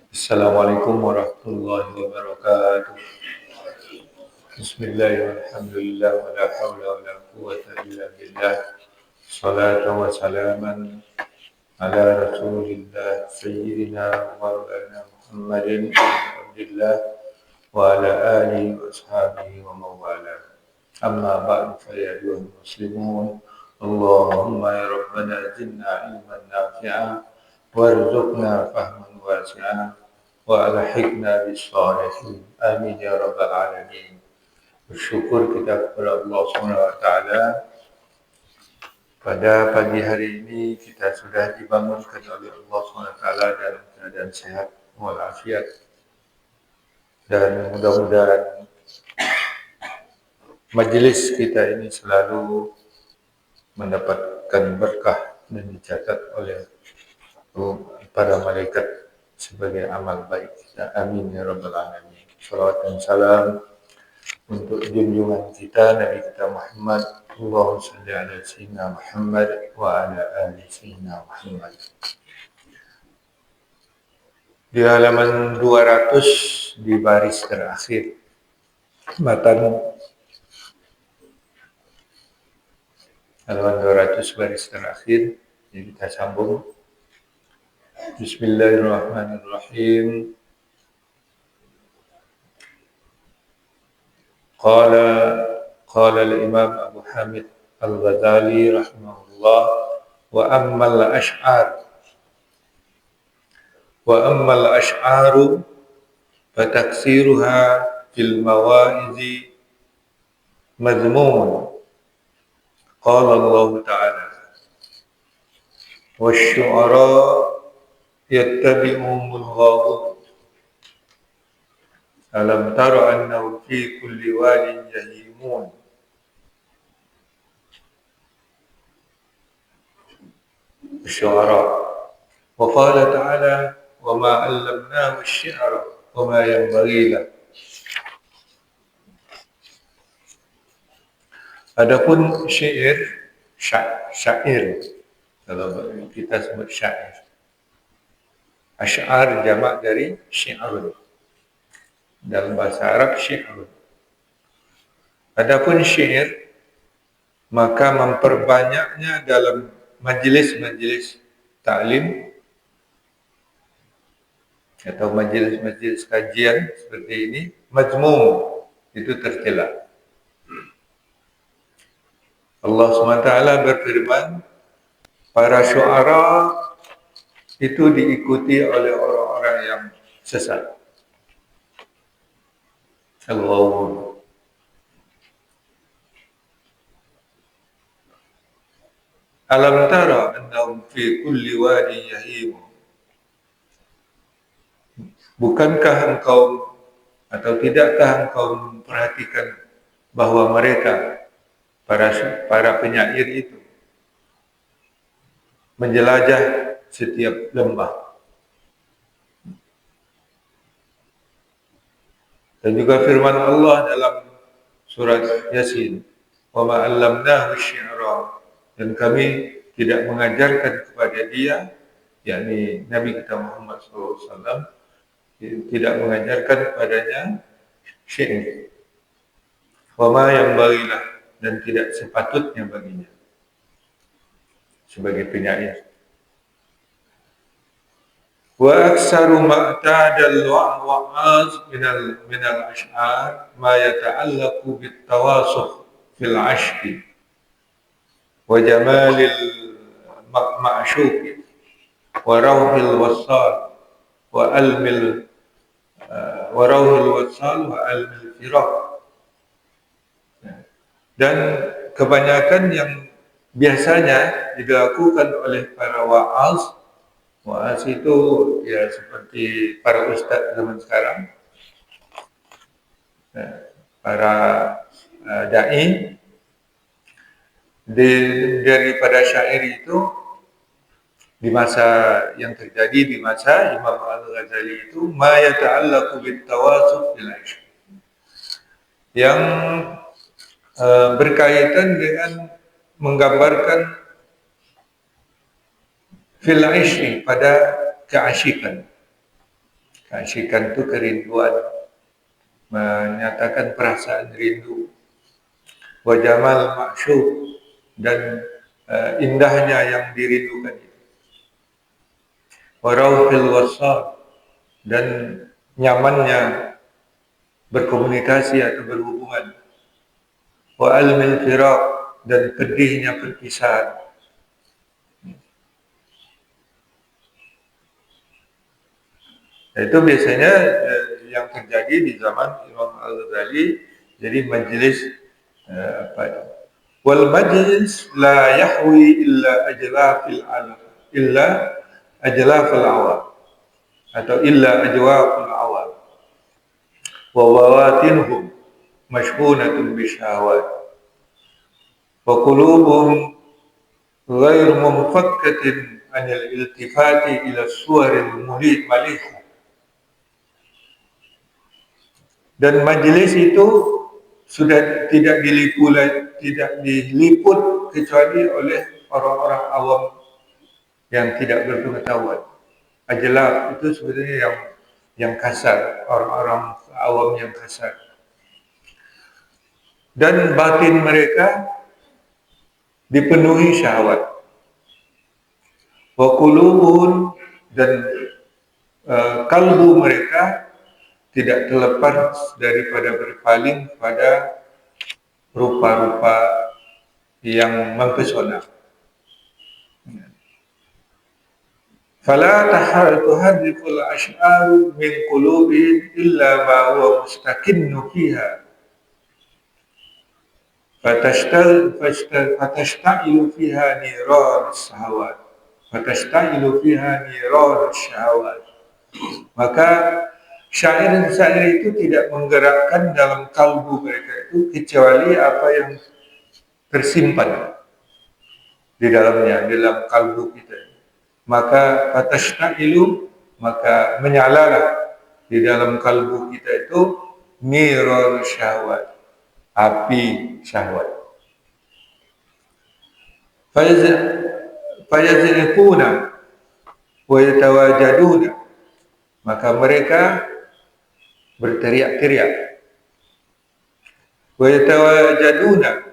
Assalamualaikum warahmatullahi wabarakatuh. Bismillahirrahmanirrahim. Alhamdulillah wa la hawla wa la quwwata illa billah. Salatu wa salaman ala Rasulillah Sayyidina wa maulana Muhammadin ibn Abdillah wa ala alihi wa ashabihi wa mawala. Amma ba'du fa ya ayyuhal muslimun. Allahumma ya rabbana zidna ilman nafi'a warzuqna fahman wasi'a wa alhiqna bis salihin. Amin ya rabbal alamin. Bersyukur kita kepada Allah Subhanahu wa taala. Pada pagi hari ini kita sudah dibangunkan oleh Allah Subhanahu wa taala dalam keadaan sehat walafiat. Dan mudah-mudahan majlis kita ini selalu mendapatkan berkah dan dicatat oleh para malaikat sebagai amal baik kita. Amin ya rabbal alamin. Salawat dan salam untuk junjungan kita Nabi kita Muhammad. Allahumma shalli ala sayyidina Muhammad wa ala ali sayyidina Muhammad. Di halaman 200 di baris terakhir matan halaman 200 baris terakhir. Jadi kita sambung. Bismillahirrahmanirrahim. قال الإمام أبو حامد الغزالي رحمه الله وأما الأشعار فتكسيرها في المواعظ مذموم. قال الله تعالى والشعراء يتبعهم الغاوون ألم تر أنهم في كل واد يهيمون. الشعراء. وقال تعالى وما علمناه الشعر وما ينبغي له. Adapun syair, kalau kita sebut syair, asy'ar jamak dari syi'run. Dalam bahasa Arab syi'run. Adapun syair, maka memperbanyaknya dalam majlis-majlis ta'lim atau majlis-majlis kajian seperti ini, mazmum, itu tercela. Allah SWT berfirman, para syu'ara itu diikuti oleh orang-orang yang sesat. Al-ghawun. Alam tara annahum fi kulli wadin yahimun. Bukankah engkau atau tidakkah engkau memperhatikan bahwa mereka para penyair itu menjelajah setiap lembah. Dan juga firman Allah dalam surat Yasin, wa ma 'allamnahu asy-syi'ra, dan kami tidak mengajarkan kepada dia, yakni Nabi kita Muhammad SAW, tidak mengajarkan kepadanya syair. Wa ma yanbaghilah, dan tidak sepatutnya baginya sebagai penyair. Wa aktsaru ma ta'ada al-wa'az min al-ash'ar ma yata'allaqu bit-tawasuf fil 'ashqi wa jamalil ma'shuq wa rawhil wassal wa almil firaq. Dan kebanyakan yang biasanya dilakukan oleh para wa'az itu ya seperti para ustaz zaman sekarang, para da'i, daripada syair itu di masa yang terjadi di masa Imam Al-Ghazali itu ma yata'allaqu bit-tawasuf bil 'ishq, yang berkaitan dengan menggambarkan fil 'ishq, pada keasyikan. Kasihkan itu kerinduan, menyatakan perasaan rindu. Wa jamal ma'syuq, dan indahnya yang dirindukan itu. Wa rauhil wasal, dan nyamannya berkomunikasi atau berhubungan. Wa almil firaq, dan pedihnya perpisahan. Itu biasanya yang terjadi di zaman Imam Al-Ghazali. Jadi majlis wal majlis la yahwi illa ajlafil alam, illa ajlafil awam, atau illa ajwafil awam wa bawatinhum mashhunatun bisyahawat wa qulubuhum ghairu munfakkatin anil iltifati ila suwaril malihah. Dan majelis itu sudah tidak diliput kecuali oleh orang-orang awam yang tidak berpengetahuan. Ajlaf itu sebenarnya yang kasar, orang-orang awam yang kasar. Dan batin mereka dipenuhi syahwat. Wa qulubuhum, dan kalbu mereka tidak terlepas daripada berpaling pada rupa-rupa yang mempesona. Fala tuharrikul ash'aru min qulubihim illa ma huwa mustakinnu fiha fatashta'ilu fiha niran syahawat Maka syair-syair itu tidak menggerakkan dalam kalbu mereka itu kecuali apa yang tersimpan di dalamnya, dalam kalbu kita. Maka fatashta'ilu, maka menyalalah di dalam kalbu kita itu nirul syahwat, api syahwat. Fayazifuna wa yatawajaduna, maka mereka berteriak-teriak. Wa yatawajaduna,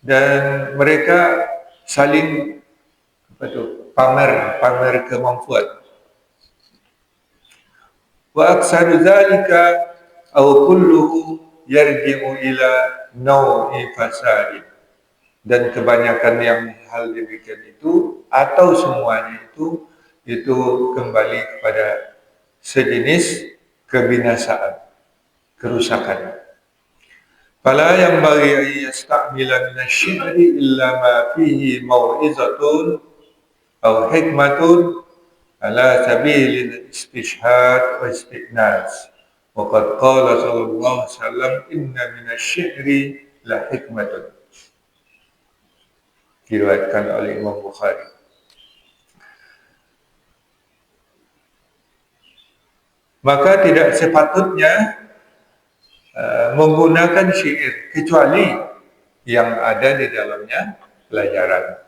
dan mereka saling pamer kemampuan. Wa aksaru dzalika aw kulluhu yarji'u ila nau'i fasadin, dan kebanyakan yang hal demikian itu atau semuanya itu kembali kepada sejenis kebinasaan, kerusakan. Fala yang bagi yastamila minasy-syi'ri illa ma fihi mau'izatun aw hikmatun ala sabilil istishhad wa istiqnas. Wa qad qala sallallahu alaihi wasallam inna minasy-syi'ri la hikmatun. Diriwayatkan oleh Imam Bukhari. Maka tidak sepatutnya menggunakan syair kecuali yang ada di dalamnya pelajaran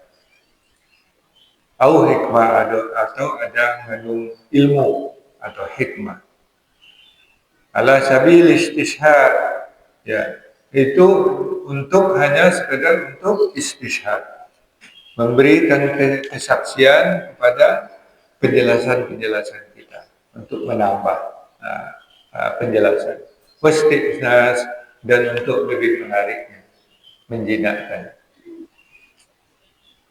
atau hikmah, atau ada mengandung ilmu atau hikmah. Ala sabil istishhad, ya, itu untuk hanya sekedar untuk istishhad, memberikan kesaksian kepada penjelasan-penjelasan kita untuk menambah penjelasan. Wastiqnas, dan untuk lebih menariknya, menjinakkan.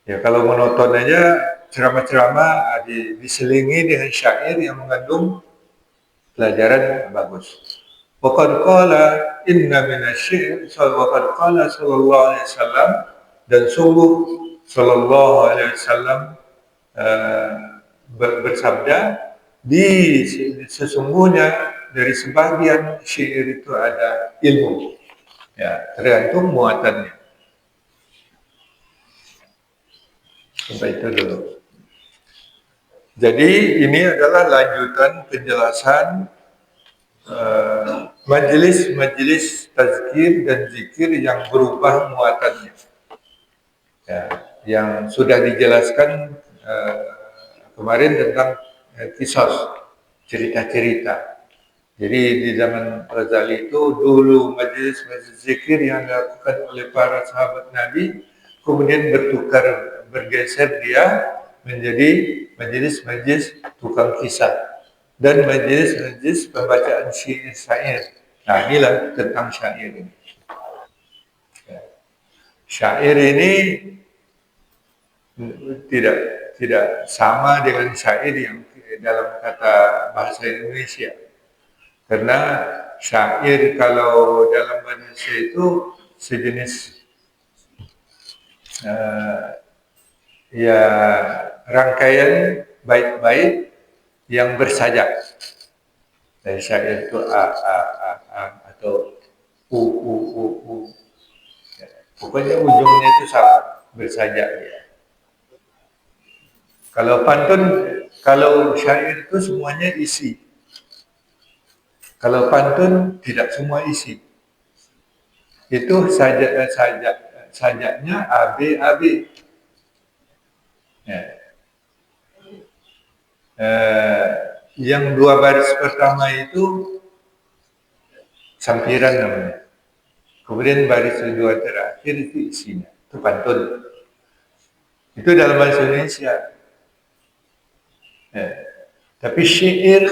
Ya, kalau monoton aja ceramah-ceramah diselingi dengan syair yang mengandung pelajaran bagus. Wa qad qala inna minasy-syi'r, wa qad qala sallallahu alaihi wasallam, dan sungguh sallallahu alaihi wasallam bersabda, sesungguhnya dari sebagian syair itu ada ilmu. Ya, tergantung muatannya. Sampai itu dulu. Jadi ini adalah lanjutan penjelasan majelis tazkir dan zikir yang berubah muatannya. Ya, yang sudah dijelaskan kemarin tentang kisos, cerita-cerita. Jadi di zaman Ghazali itu dulu majelis-majelis zikir yang dilakukan oleh para sahabat Nabi kemudian bergeser dia menjadi majelis-majelis tukang kisah dan majelis-majelis pembacaan syair. Nah, inilah tentang syair ini. Syair ini tidak tidak sama dengan syair yang dalam kata bahasa Indonesia. Karena syair kalau dalam bahasa itu sejenis ya rangkaian bait-bait yang bersajak. Dari syair itu a atau u. Ya, pokoknya ujungnya itu sama bersajak ya. Kalau pantun, kalau syair itu semuanya isi. Kalau pantun tidak semua isi. Itu sajaknya AB. Ya. Yang dua baris pertama itu sampiran namanya. Kemudian baris kedua terakhir itu isinya. Itu pantun. Itu dalam bahasa Indonesia. Tapi syair,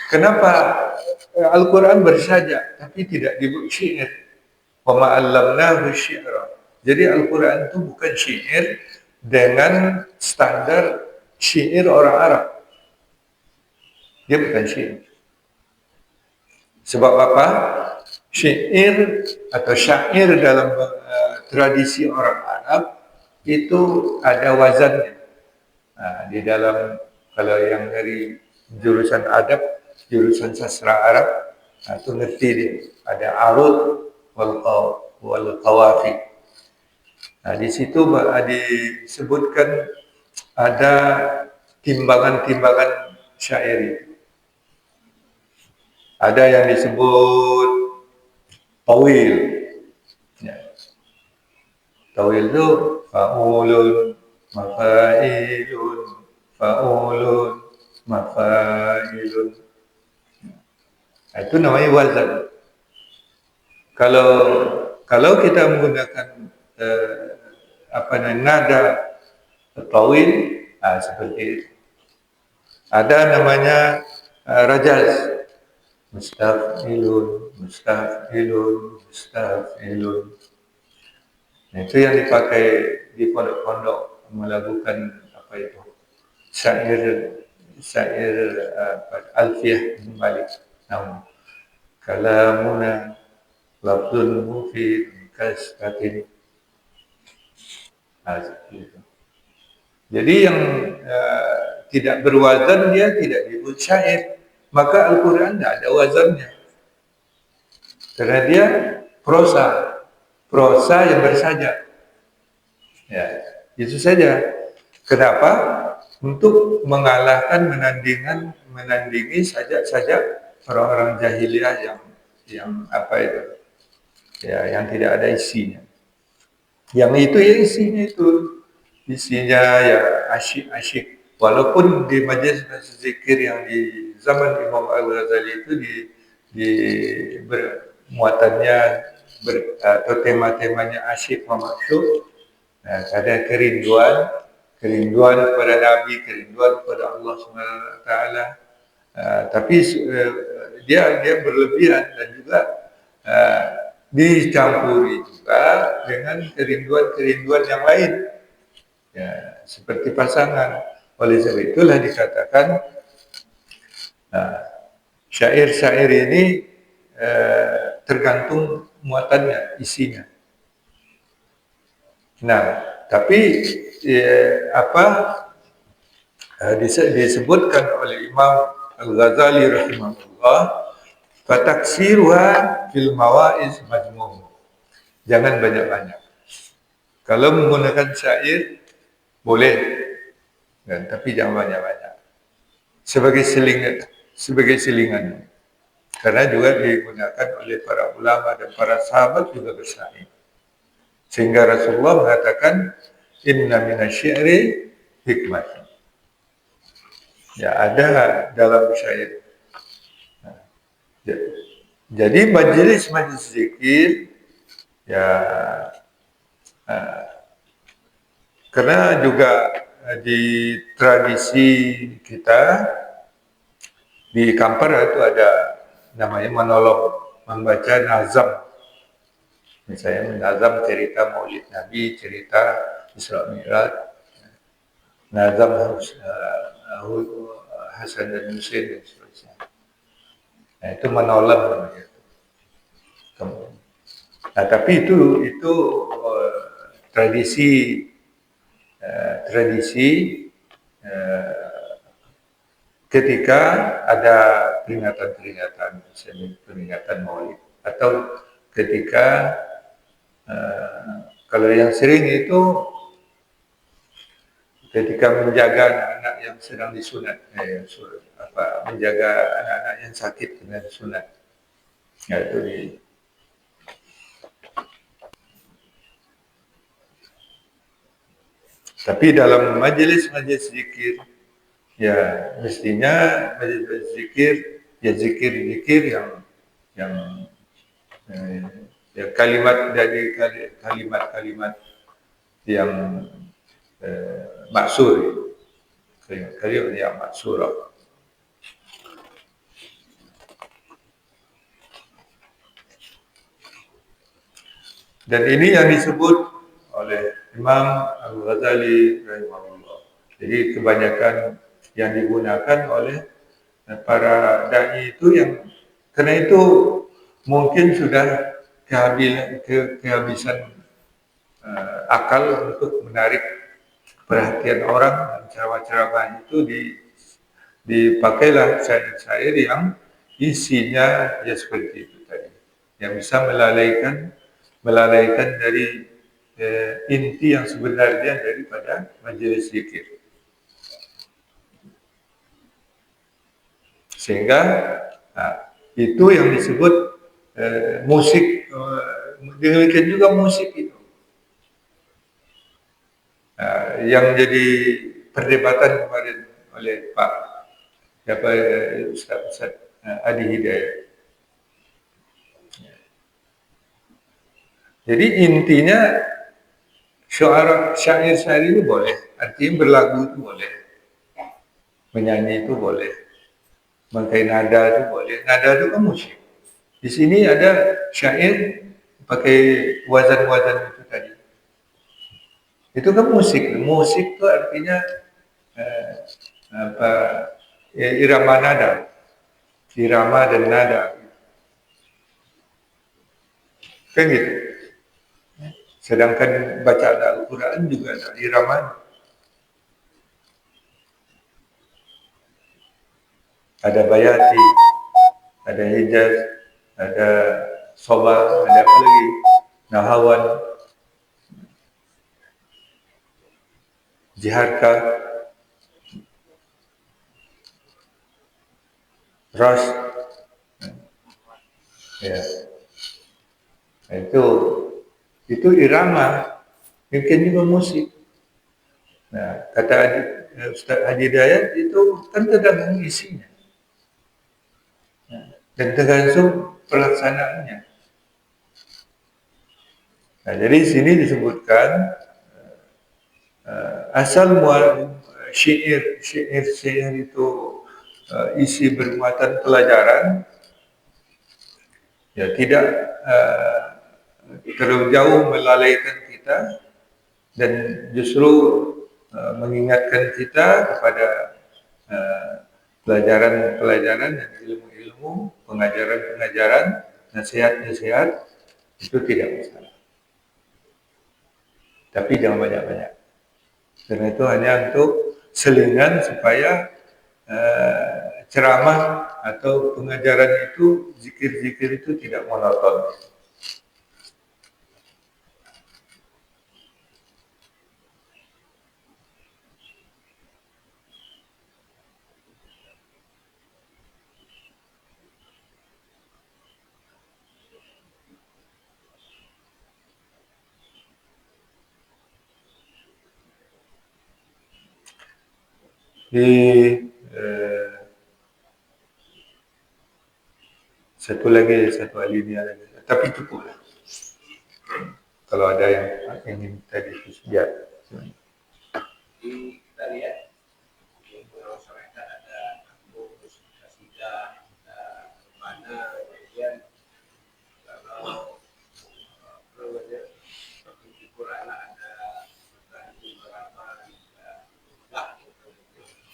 kenapa Al-Quran bersajak tapi tidak disebut syair? Wa ma'allamnahu syi'ra. Jadi Al-Quran itu bukan syair dengan standar syair orang Arab. Dia bukan syair. Sebab apa? Syair atau syair dalam tradisi orang Arab itu ada wazannya. Nah, di dalam kalau yang dari jurusan adab, jurusan sastra Arab, nah, itu ngerti dia. Ada arud wal qawafi. Nah, di situ disebutkan ada timbangan-timbangan syair itu. Ada yang disebut tawil. Ya. Tawil itu fa'ulun, mafa'ilun, fa'ulun, mafa'ilun. Nah, itu namanya wazan. Kalau kita menggunakan nada tawil, seperti itu. Ada namanya rajaz. Mustafilun. Nah, itu yang dipakai di pondok-pondok melakukan syair alfiyah Malik. Namun kalamuna lafzun mufid kasatini. Jadi yang tidak berwazan dia tidak disebut syair. Maka Al-Quran tidak ada wazannya. Karena dia prosa yang bersajak. Ya, itu saja. Kenapa? Untuk mengalahkan menandingi sajak-sajak orang-orang jahiliyah yang yang tidak ada isinya. Yang itu ya isinya ya asyik-asyik. Walaupun di majelis zikir yang di zaman Imam Al-Ghazali itu muatannya atau tema-temanya asyik maksud, ada kerinduan kepada Nabi, kerinduan kepada Allah SWT. Tapi dia berlebihan dan juga dicampuri juga dengan kerinduan yang lain, ya, seperti pasangan. Oleh sebab itulah dikatakan syair-syair ini tergantung muatannya, isinya. Nah, tapi disebutkan oleh Imam Al-Ghazali rahimahullah, fataksiruha fil mawaiz majmum. Jangan banyak-banyak. Kalau menggunakan syair boleh, tapi jangan banyak-banyak. Sebagai selingan. Karena juga digunakan oleh para ulama dan para sahabat juga bersaing. Sehingga Rasulullah mengatakan, inna minasyi'ri hikmah. Ya, ada dalam syair Jadi majelis zikir ya, karena juga di tradisi kita di Kampar itu ada namanya menolong, membaca nazam, misalnya nazam cerita Maulid Nabi, cerita Isra Mi'raj, nazam Hasan dan Husain dan seterusnya. Nah, itu menolong namanya. Nah, tapi itu tradisi tradisi ketika ada peringatan-peringatan, misalnya peringatan Maulid, atau ketika kalau yang sering itu ketika menjaga anak-anak yang sedang disunat, menjaga anak-anak yang sakit dengan sunat. Ya, itu tapi dalam majelis-majelis zikir, ya mestinya majelis zikir, ya zikir-zikir yang ya kalimat dari kalimat-kalimat yang maksur, kalimat yang maksurah. Dan ini yang disebut oleh Imam Al-Ghazali rahimahullah. Jadi kebanyakan yang digunakan oleh para dai itu yang karena itu mungkin sudah kehabisan akal untuk menarik perhatian orang, dan ceramah-ceramah itu dipakailah syair-syair yang isinya ya seperti itu tadi, yang bisa melalaikan dari inti yang sebenarnya daripada majelis zikir. Sehingga itu yang disebut musik, demikian juga musik itu. Yang jadi perdebatan kemarin oleh Pak Ustaz Adi Hidayat. Jadi intinya syair-syair itu boleh, artinya berlagu itu boleh, menyanyi itu boleh, memakai nada itu boleh. Nada itu kan musik. Di sini ada syair pakai wazan-wazan itu tadi. Itu kan musik. Musik itu artinya apa? Ya, irama nada, irama dan nada. Kan gitu. Sedangkan bacaan Al-Quran juga ada irama. Ada bayati, ada hijaz, ada soba, ada apa lagi? Nahawan, jiharka, ras, ya. Nah, itu irama, mungkin juga musik. Nah, kata Ustaz Haji Dayat itu kan tergantung isinya, dan tergantung pelaksanaannya. Nah, jadi sini disebutkan asal mual syair itu isi bermuatan pelajaran, ya tidak terlalu jauh melalaikan kita, dan justru mengingatkan kita kepada pelajaran-pelajaran dan ilmu-ilmu, pengajaran-pengajaran, nasihat-nasihat, itu tidak masalah. Tapi jangan banyak-banyak. Karena itu hanya untuk selingan supaya ceramah atau pengajaran itu, zikir-zikir itu tidak monoton. Di satu alinea lagi. Tapi cukup lah. Kalau ada yang ingin tadi ya. Kita lihat di Pulau Sarekat ada kampung Kasidah, ada mana kemudian kalau di Quran ada beberapa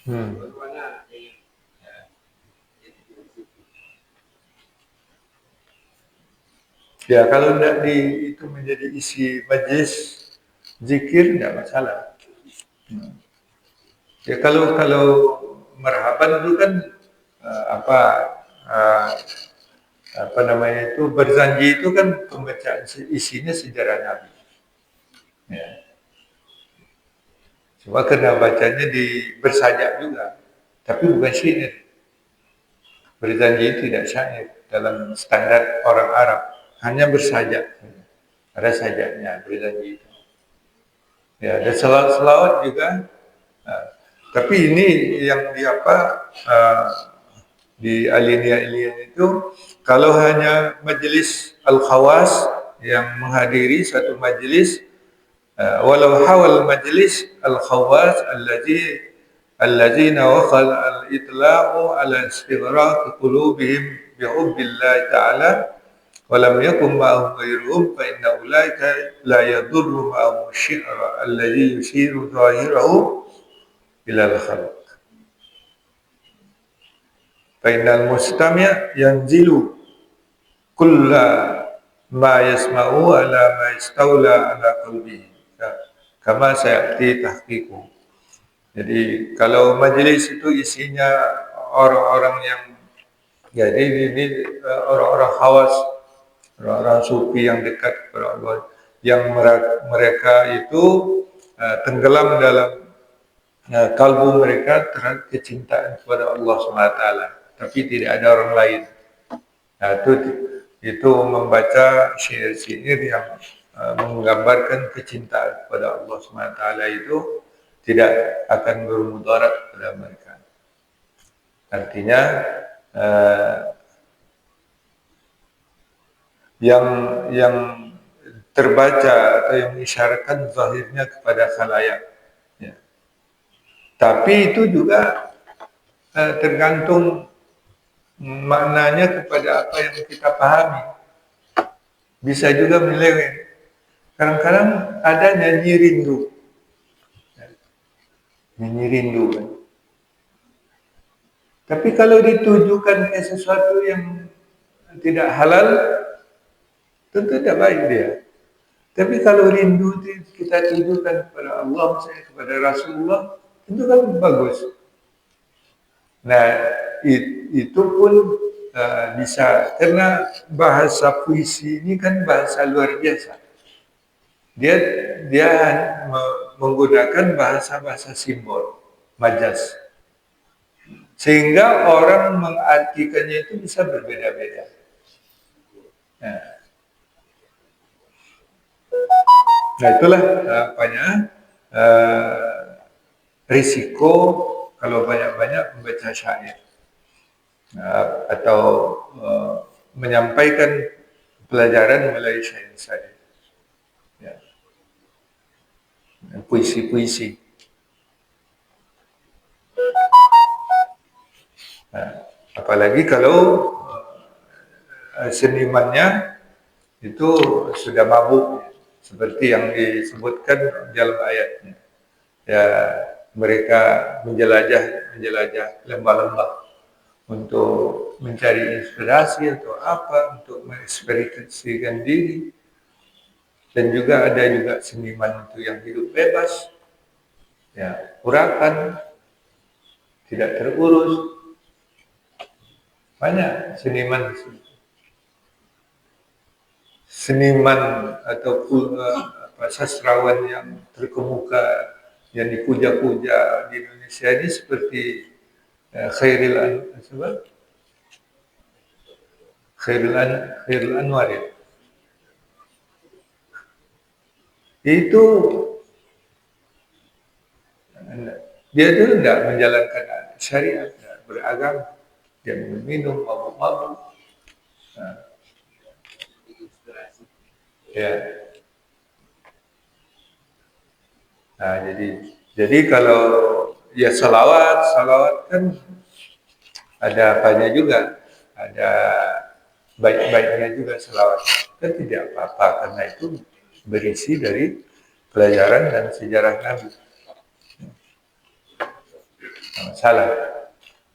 bagaimana ya kalau tidak itu menjadi isi majlis zikir tidak masalah. Ya kalau marhaban itu kan apa namanya itu berzanji itu kan pembacaan isinya sejarah Nabi. Ya. Cuma karena bacanya bersajak juga, tapi bukan syair. Berzanji tidak syair dalam standar orang Arab, hanya bersajak. Ada sajaknya berzanji itu. Ya, ada selawat juga. Tapi ini yang di alinea itu kalau hanya majelis al-khawas yang menghadiri satu majelis walau hawal majelis al-khawas alladzina waqal al-itla'u ala istighraq qulubihim bi'ubbillah ta'ala walam yakum ma'hum ghairuhum fa inna ulaika la yadurru ma'hum syi'ra alladhi yusiru zahirahu ila al-khalq fa innal mustami' yanzilu kulla ma yasma'u ala ma istawla ala qalbihi kama sayati tahqiqu. Jadi kalau majelis itu isinya orang-orang yang jadi ini orang-orang khawas, orang-orang sufi yang dekat kepada Allah, yang mereka itu tenggelam dalam kalbu mereka terhadap kecintaan kepada Allah SWT, tapi tidak ada orang lain. Nah, itu membaca syair-syair yang menggambarkan kecintaan kepada Allah SWT itu tidak akan bermudarat pada mereka. Artinya yang terbaca atau yang mengisyaratkan zahirnya kepada khalayak. Ya. Tapi itu juga tergantung maknanya kepada apa yang kita pahami. Bisa juga menyeleweng. Kadang-kadang ada nyanyi rindu. Nyanyi rindu kan. Tapi kalau ditujukan ke sesuatu yang tidak halal, tentu tidak baik dia. Tapi kalau rindu kita tujukan kepada Allah, misalnya kepada Rasulullah, itu kan bagus. Nah, itu pun bisa, karena bahasa puisi ini kan bahasa luar biasa. Dia menggunakan bahasa simbol, majas. Sehingga orang mengartikannya itu bisa berbeda-beda. Nah itulah risiko kalau banyak-banyak membaca syair atau menyampaikan pelajaran melalui syair-syair, ya. Puisi-puisi. Apalagi kalau senimannya itu sudah mabuk, seperti yang disebutkan dalam ayatnya. Ya, mereka menjelajah lembah-lembah untuk mencari inspirasi atau apa, untuk mengekspresikan diri. Dan juga ada juga seniman itu yang hidup bebas, ya, urakan, tidak terurus. Banyak seniman atau sastrawan yang terkemuka, yang dipuja-puja di Indonesia ini seperti Khairil Anwar, ya. Itu dia itu tidak menjalankan syariat, beragama, dia minum mabuk-mabuk. inspirasi. Ya. Nah, jadi kalau ya salawat kan ada apanya juga, ada baik-baiknya juga salawat. Kan tidak apa-apa karena itu berisi dari pelajaran dan sejarah Nabi. Nggak masalah.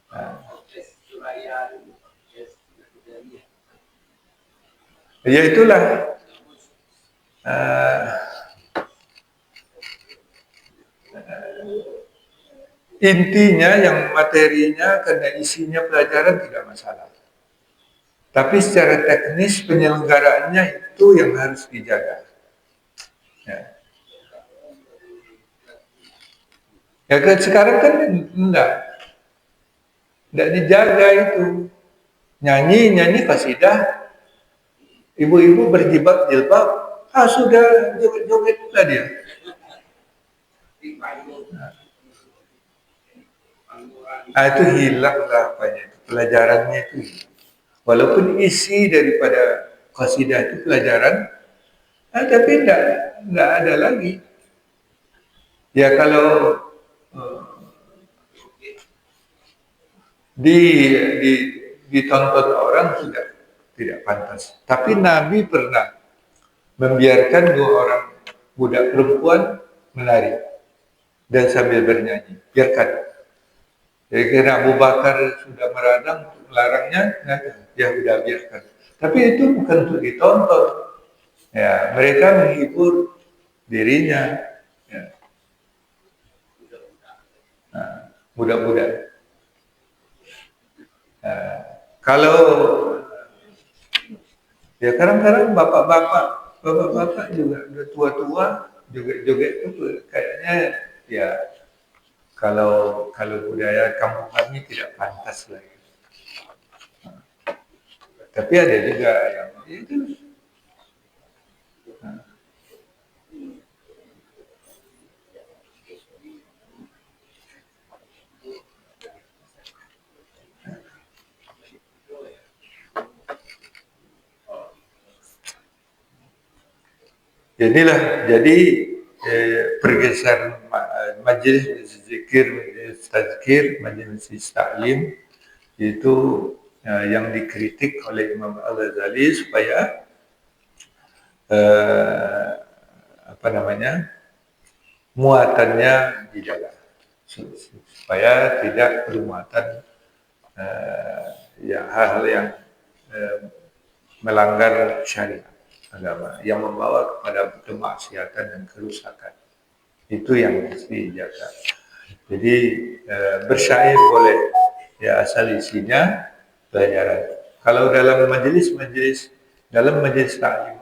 Nah, ya itulah uh, intinya yang materinya karena isinya pelajaran tidak masalah. Tapi secara teknis penyelenggaraannya itu yang harus dijaga. Ya. Ya kan sekarang kan enggak dijaga itu. Nyanyi kasidah, ibu-ibu berjilbab, sudah joget-joget pula dia. Nah, itu hilanglah apanya itu, pelajarannya itu. Walaupun isi daripada qasidah itu pelajaran, tapi enggak ada lagi. Ya kalau ditonton orang sudah tidak pantas. Tapi Nabi pernah membiarkan 2 orang budak perempuan menari dan sambil bernyanyi. Biarkan. Jadi karena Abu Bakar sudah meradang untuk melarangnya, nah, ya sudah biarkan. Tapi itu bukan untuk ditonton. Ya, mereka menghibur dirinya. Ya. Nah, budak-budak. Nah, kalau ya kadang-kadang bapak-bapak juga udah tua-tua joget-joget itu kayaknya ya kalau budaya kampung kami tidak pantas lagi. Tapi ada juga yang itu. Jadi pergeseran majelis zikir, majelis tazkir, majelis taklim itu yang dikritik oleh Imam Al-Ghazali supaya muatannya dijaga supaya tidak bermuatan hal-hal yang melanggar syariat agama yang membawa kepada kemaksiatan dan kerusakan. Itu yang mesti dijaga. Jadi bersyair boleh, ya asal isinya pelajaran. Kalau dalam majelis taklim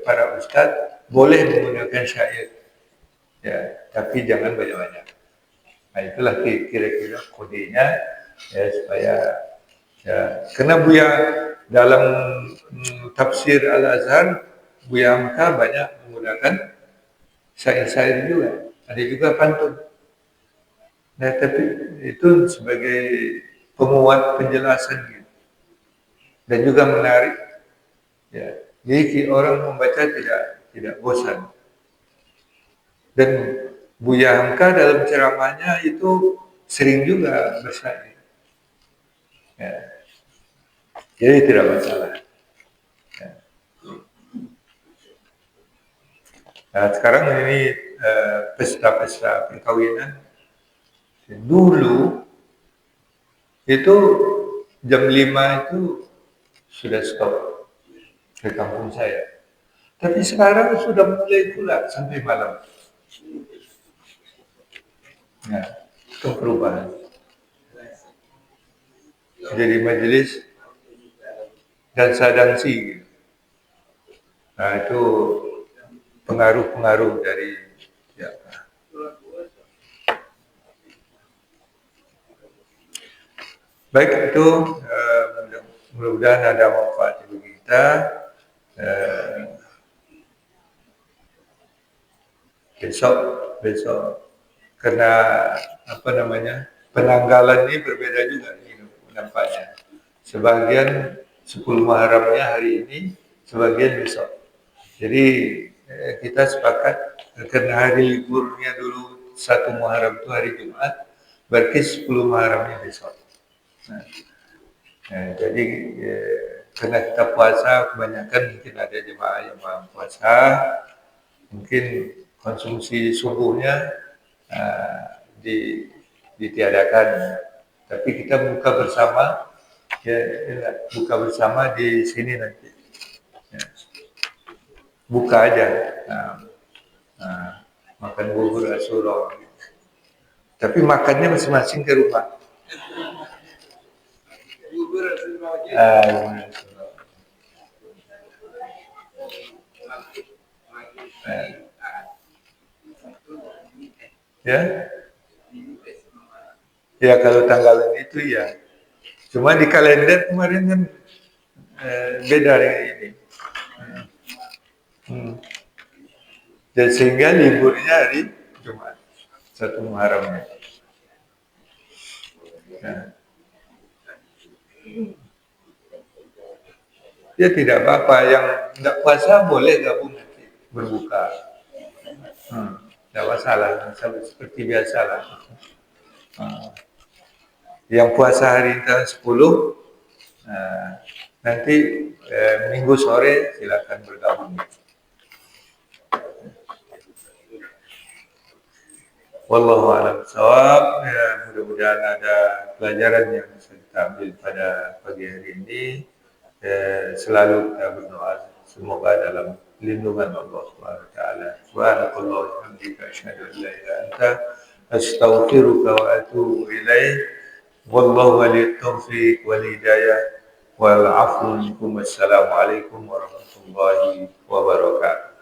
para ustadz boleh menggunakan syair, ya, tapi jangan banyak-banyak. Nah, itulah kira-kira kodenya, ya, supaya ya, karena Buya dalam tafsir Al-Azhar, Buya Hamka banyak menggunakan syair-syair juga, ada juga pantun. Nah, tapi itu sebagai penguat penjelasan gitu. Dan juga menarik. Ya, jadi orang membaca tidak bosan. Dan Buya Hamka dalam ceramahnya itu sering juga bersyair. Ya. Jadi tidak masalah. Ya. Nah, sekarang ini pesta-pesta perkawinan. Dulu itu jam 5 itu sudah stop ke kampung saya. Tapi sekarang sudah mulai pula sampai malam. Nah, itu perubahan. Jadi majelis dansa-dansi. Nah, itu pengaruh-pengaruh dari ya. Baik, itu mudah-mudahan ada manfaat bagi kita. Besok karena penanggalan ini berbeda juga nampaknya. Sebagian 10 Muharramnya hari ini, sebagian besok. Jadi kita sepakat karena hari liburnya dulu 1 Muharram itu hari Jumat, berarti 10 Muharramnya besok. Jadi karena kita puasa, kebanyakan mungkin ada jemaah yang puasa, mungkin konsumsi subuhnya ditiadakan, tapi kita buka bersama, buka bersama di sini nanti, buka aja, makan bubur Asyura, tapi makannya masing-masing ke rumah. Ya kalau tanggal itu ya, cuma di kalender kemarin kan beda dengan ini. Dan sehingga liburnya hari Jumat, 1 Muharramnya. Ya tidak apa-apa, yang tidak puasa boleh gabung nanti berbuka. Tidak masalah, seperti biasa lah. Yang puasa hari ke-10 nanti minggu sore silakan bergabung. Wallahu a'lam bishawab. Ya, mudah-mudahan ada pelajaran yang bisa kita ambil pada pagi hari ini. Selalu kita berdoa semoga dalam lindungan Allah Subhanahu wa taala. Subhanallahi wa bihamdihi asyhadu an la ilaha illa anta astaghfiruka wa atubu ilaik. Wallahu waliyut taufiq wal hidayah wal 'afwu minkum. Wassalamu alaikum warahmatullahi wabarakatuh.